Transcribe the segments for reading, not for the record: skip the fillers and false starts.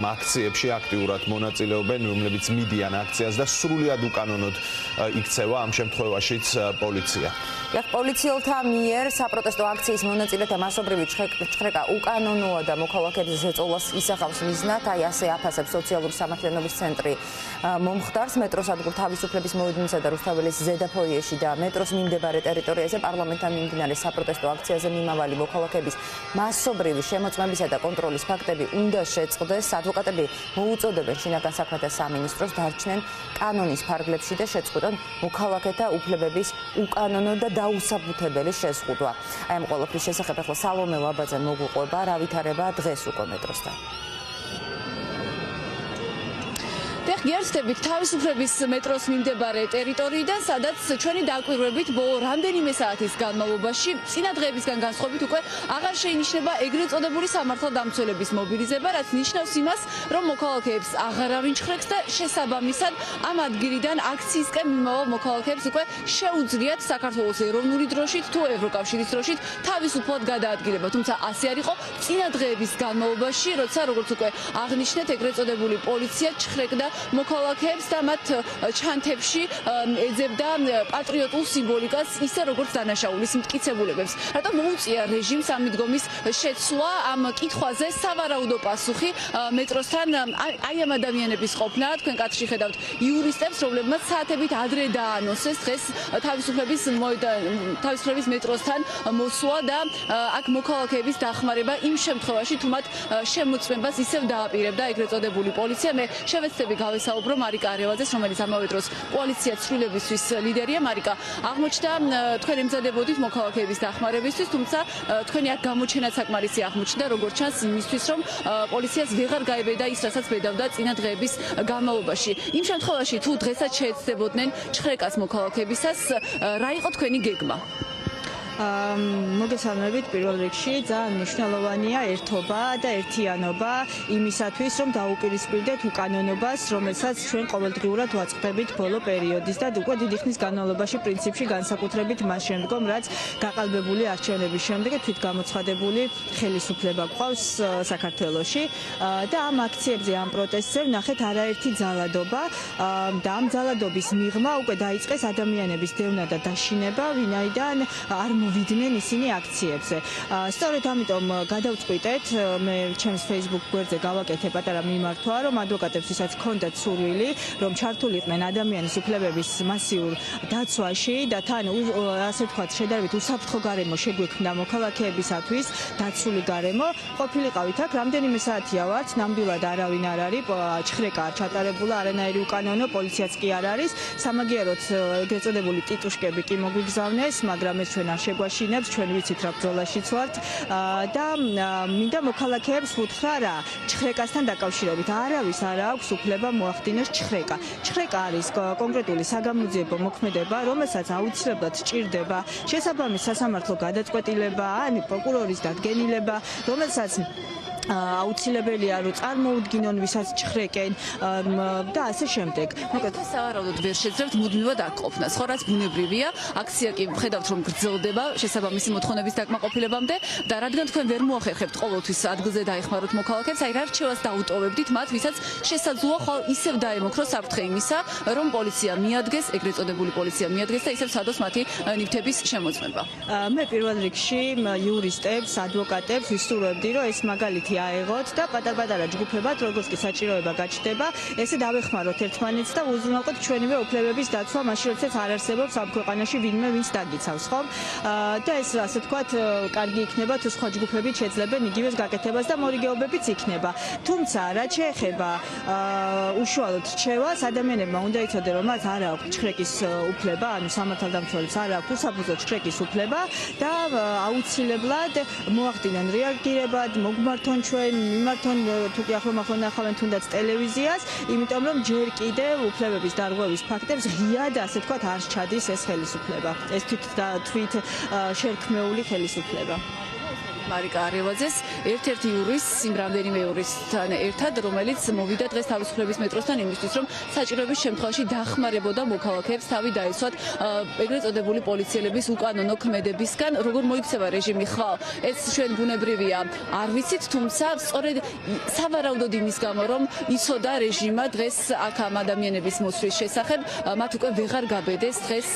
აქციებში აქტიურად მონაწილეობენ, რომლებიც მიდიან აქციას და სრულიად უკანონოდ იქცევა ამ შემთხვევაშიც პოლიცია. პოლიციელთა მიერ საპროტესტო აქციის მონაწილეთა მასობრივი ჩხრეკა უკანონოა და მოქალაქეების ზეწოლას ისახავს მიზნად, აი ასე აფასებს სოციალური სამართლიანობის ცენტრი მომხდარს მეტროს ადგილ თავისუფლების მოედნისა და რუსთაველის ზედაფოიეში და მეტროს მიმდებარე ტერიტორიაზე პარლამენტთან მიმდინარე საპროტესტო აქციაზე მიმავალი მოქალაქეების მასობრივი შემოწმებისა და კონტროლის ფაქტები უნდა შეწყდეს. ადვოკატები მოუწოდებენ შინაგან საქმეთა სამინისტროს დარჩნენ კანონის ფარგლებში და შეწყვიტონ მოქალაქეთა უფლებების უკანონო და დაუსაბუთებელი შეზღუდვა. აი ამ ყველაფრის შესახებ ახლა სალომე ლაბაძე მოგვიყვება, რა ვითარება დღეს უკვე მეტროსთან. გიერთდებით თავისუფლების მეტროს მიმდებარე ტერიტორიიდან, სადაც ჩვენი დაკვირვებით ბოლო რამდენიმე საათის განმავლობაში წინა დღეებისგან განსხვავებით უკვე აღარ შეინიშნება ეგრეთ წოდებული სამართალდამცველების მობილიზება, რაც ნიშნავს იმას, რომ მოქალაქეებს აღარავინ ჩხრეკს და შესაბამისად ამ ადგილიდან აქციისკენ მიმავალ მოქალაქეებს უკვე შეუძლიათ საქართველოს ეროვნული დროშით თუ ევროკავშირის დროშით თავისუფლად გადაადგილება. თუმცა ასე არ იყო წინა დღეების განმავლობაში, როცა როგორც უკვე აღნიშნეთ, ეგრეთ წოდებული პოლიცია ჩხრეკდა მოქალაქეებს და მათ ჩანთებში ეძებდა პატრიოტულ სიმბოლიკას, ისე როგორც დანაშაულის მტკიცებულებებს. რატომ მოუწია რეჟიმს ამ მიდგომის შეცვლა? ამ კითხვაზე სავარაუდო პასუხი მეტროსთან აი ამ ადამიანების ყოფნა. თქვენ კადრში ხედავთ იურისტებს, რომლებმაც საათებით ადრე დაანონსეს დღეს თავისუფლების მეტროსთან მოსვლა და აქ მოქალაქეების დახმარება იმ შემთხვევაში, თუ მათ შემოწმებას ისევ დააპირებდა ეგრეთ წოდებული პოლიცია. მე შევეცდები გავესაუბრო მარიკა არევაძეს, რომელიც ამავე დროს კოალიცია ცვლილებისთვის ლიდერია. მარიკა, აღმოჩნდა თქვენ ემზადებოდით მოქალაქეების დახმარებისთვის, თუმცა თქვენი აქ გამოჩენაც საკმარისი აღმოჩნდა, როგორც ჩანს იმისთვის, რომ პოლიციას ვეღარ გაებედა ის, რასაც ბედავდა წინა დღეების განმავლობაში. იმ შემთხვევაში, თუ დღესაც შეეცდებოდნენ ჩხრეკას მოქალაქეებისას, რა იყო თქვენი გეგმა? მოგესალმებით, პირველ რიგში ძალიან მნიშვნელოვანია ერთობა და ერთიანობა იმისათვის, რომ დაუპირისპირდეთ უკანონობას, რომელსაც ჩვენ ყოველდღიურად ვაწყდებით ბოლო პერიოდის და უკვე დიდი ხნის განმავლობაში პრინციპში განსაკუთრებით მას შემდგომ, რაც გაყალბებული არჩევნების შემდეგ თვითგამოცხადებული ხელისუფლება გვყავს საქართველოში და ამ აქციებზე, ამ პროტესტებზე ვნახეთ არაერთი ძალადობა და ამ ძალადობის მიღმა უკვე დაიწყეს ადამიანების დევნა და დაშინება, ვინაიდან არ ვიდნენ ისინი აქციებზე. სწორედ ამიტომ გადავწყვიტეთ, მე ჩემს Facebook გვერდზე გავაკეთე პატარა მიმართვა, რომ ადვოკატებს ვისაც ჰქონდათ სურვილი, რომ ჩართულიყვნენ ადამიანის უფლებების მასიურ დაცვაში და თან ასე ვთქვათ, შედარებით უსაფრთხო გარემო შეგვექმნა მოქალაქეებისათვის, დაცული გარემო, ყოფილიყავით აქ რამდენიმე საათია ვართ, ნამდვილად არავინ არ არის, ჩხრეკა არ ჩატარებულა, არანაირი უკანონო, პოლიციაც კი არ არის. სამაგიეროდ ეგრეთ წოდებული ტიტუშკები კი მოგვიგზავნეს, მაგრამ ეს ჩვენ არ გვაშინებს, ჩვენ ვიცით რა ბრძოლაშიც ვართ და მინდა მოქალაქეებს ვუთხრა რა, ჩხრეკასთან დაკავშირებით არავის არ აქვს უფლება მოახდინოს ჩხრეკა. ჩხრეკა არის კონკრეტული საგამოძიებო მოქმედება, რომელსაც აუცილებლად სჭირდება შესაბამის სასამართლო გადაწყვეტილება ან პროკურორის დადგენილება, რომელსაც აუცილებელია რომ წარმოუდგინონ ვისაც ჩხრეკენ და ასე შემდეგ. მოკლედ სავარაუდოდ ვერ შეძლებთ მუდმივად აკყოფნას, ხო, რაც ბუნებრივია. აქცია კი ხედავთ რომ გრძელდება შესაბამისი მოთხოვნების დაკმაყოფილებამდე და რადგან თქვენ ვერ მოახერხებთ ყოველთვის ადგილზე დაეხმაროთ მოქალაქეებს, აი რა რჩევას დაუტოვებდით მათ, ვისაც შესაძლოა ხვალ ისევ დაემოქროს საფრთხე იმისა, რომ პოლიცია მიადგეს, ეგრეთ წოდებული პოლიცია მიადგეს და ისევ სადოს მათი ნივთების შემოწმება. მე პირველ რიგში იურისტებს, ადვოკატებს ვისურვებდი, რომ ეს მაგალითი აეღოთ და პატარ-პატარა ჯგუფებად, როგორც კი საჭიროება გაჩნდება, ესე დავეხმაროთ ერთმანეთს და უზრუნველყოთ ჩვენივე უფლებების დაცვა, მაშინ როდესაც არ არსებობს ამ ქვეყანაში ვინმე ვინც დაგიცავს, ხომ? და ეს ასე ვთქვათ, კარგი იქნება თუ სხვა ჯგუფები შეძლებენ იგივეს გაკეთებას და მორიგეობებიც იქნება. თუმცა, რაც შეეხება უშუალოდ რჩევას, ადამიანებმა უნდა იცოდნენ, რომ მათ არ აქვს ჩხრეკის უფლება, ანუ სამართალდამცველებს არ აქვს უსაფუძვლო ჩხრეკის უფლება და აუცილებლად მოახდინონ რეაგირებად, მოგმართონ ჩვენ მიმართონ თუ კი ახლომახლო ნახავენ თუნდაც ტელევიზიას, იმიტომ რომ ჯერ კიდევ უფლებების დარღვევის ფაქტებს ღიად, ასე ვთქვათ, არ ჩადის ეს ხელისუფლება, ეს თვით შერქმეული ხელისუფლება. მარიკა არევაძეს, ერთ-ერთი იურის, იმ რამდენიმე იურისთან ერთად, რომელიც მოვიდა დღეს თავისუფლების მეტროსთან იმისთვის, რომ საჭიროების შემთხვევაში დახმარებოდა მოქალაქეებს თავი დაესვათ ეგრეთ წოდებული პოლიციელების უკანონო ქმედებისგან. როგორ მოიქცევა რეჟიმი ხვალ, ეს ჩვენ ბუნებრივია არ ვიცით, თუმცა სწორედ სავარაუდოდ იმის გამო, რომ იცოდა რეჟიმა დღეს აქ ამ ადამიანების მოსვლის შესახებ, მათ უკვე ვეღარ გაბედეს დღეს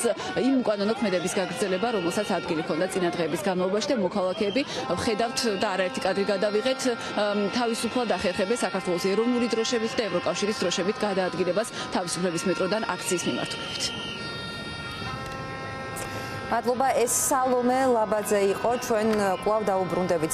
იმ უკანონო ქმედების გაგრძელება, რომელსაც ადგილი ჰქონდა წინა დღეების განმავლობაში და მოქალაქეები ვხედავთ და არაერთი კადრი გადავიღეთ, თავისუფლად ახერხებენ საქართველოს ეროვნული დროშებით და ევროკავშირის დროშებით გადაადგილებას თავისუფლების მეტროდან აქციის მიმართულებით. მადლობა, ეს სალომე ლაბაძე იყო, ჩვენ კვლავ დაუბრუნდებით